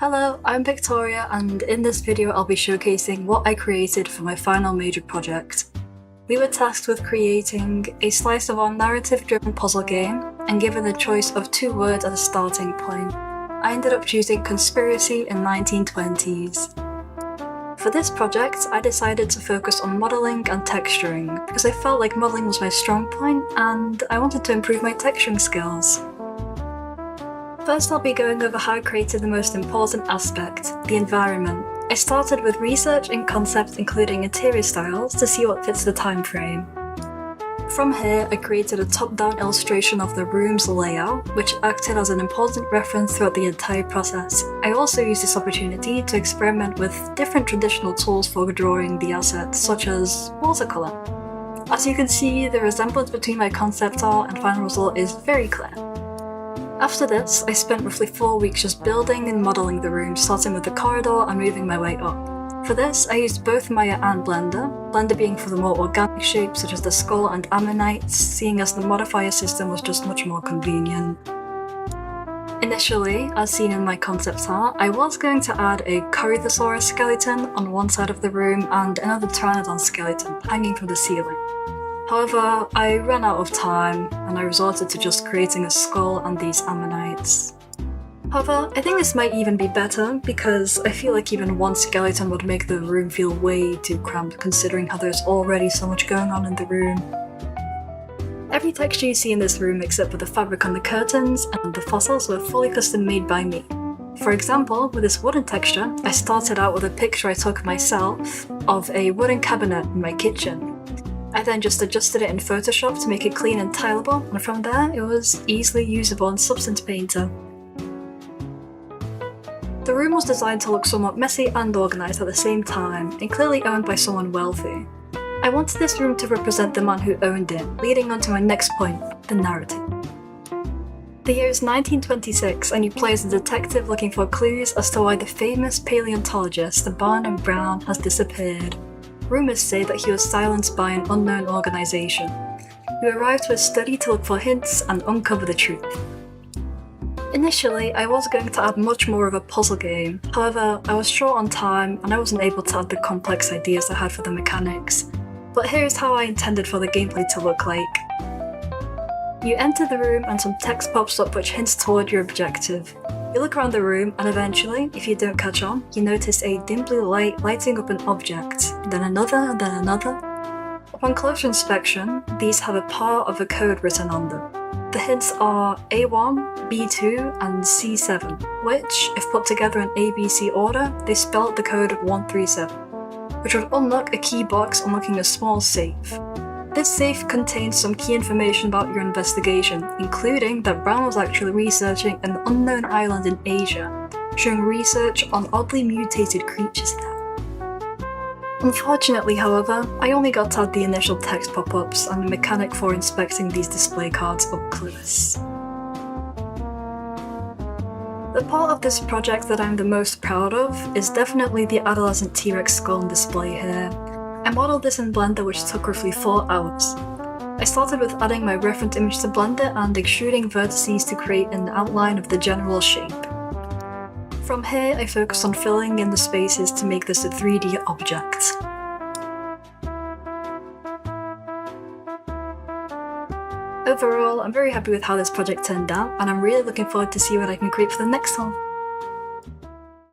Hello, I'm Victoria, and in this video I'll be showcasing what I created for my final major project. We were tasked with creating a slice of our narrative-driven puzzle game, and given the choice of 2 words as a starting point, I ended up choosing conspiracy in 1920s. For this project, I decided to focus on modelling and texturing, because I felt like modelling was my strong point, and I wanted to improve my texturing skills. First, I'll be going over how I created the most important aspect, the environment. I started with research and concepts including interior styles to see what fits the time frame. From here, I created a top-down illustration of the room's layout, which acted as an important reference throughout the entire process. I also used this opportunity to experiment with different traditional tools for drawing the assets, such as watercolour. As you can see, the resemblance between my concept art and final result is very clear. After this, I spent roughly 4 weeks just building and modelling the room, starting with the corridor and moving my way up. For this, I used both Maya and Blender, Blender being for the more organic shapes such as the skull and ammonites, seeing as the modifier system was just much more convenient. Initially, as seen in my concept art, I was going to add a Corythosaurus skeleton on one side of the room and another Pteranodon skeleton hanging from the ceiling. However, I ran out of time and I resorted to just creating a skull and these ammonites. However, I think this might even be better because I feel like even one skeleton would make the room feel way too cramped considering how there's already so much going on in the room. Every texture you see in this room except for the fabric on the curtains and the fossils were fully custom made by me. For example, with this wooden texture, I started out with a picture I took myself of a wooden cabinet in my kitchen. I then just adjusted it in Photoshop to make it clean and tileable, and from there it was easily usable in Substance Painter. The room was designed to look somewhat messy and organised at the same time, and clearly owned by someone wealthy. I wanted this room to represent the man who owned it, leading on to my next point, the narrative. The year is 1926, and you play as a detective looking for clues as to why the famous paleontologist Barnum Brown has disappeared. Rumours say that he was silenced by an unknown organisation. You arrive to his study to look for hints and uncover the truth. Initially, I was going to add much more of a puzzle game, however, I was short on time and I wasn't able to add the complex ideas I had for the mechanics. But here's how I intended for the gameplay to look like. You enter the room and some text pops up which hints toward your objective. You look around the room and eventually, if you don't catch on, you notice a dim blue light lighting up an object, then another, and then another. Upon closer inspection, these have a part of a code written on them. The hints are A1, B2, and C7, which, if put together in ABC order, they spell out the code 137, which would unlock a key box unlocking a small safe. This safe contains some key information about your investigation, including that Brown was actually researching an unknown island in Asia, showing research on oddly mutated creatures there. Unfortunately, however, I only got to add the initial text pop-ups and the mechanic for inspecting these display cards up close. The part of this project that I'm the most proud of is definitely the adolescent T-Rex skull on display here. I modelled this in Blender, which took roughly 4 hours. I started with adding my reference image to Blender and extruding vertices to create an outline of the general shape. From here, I focused on filling in the spaces to make this a 3D object. Overall, I'm very happy with how this project turned out, and I'm really looking forward to see what I can create for the next one.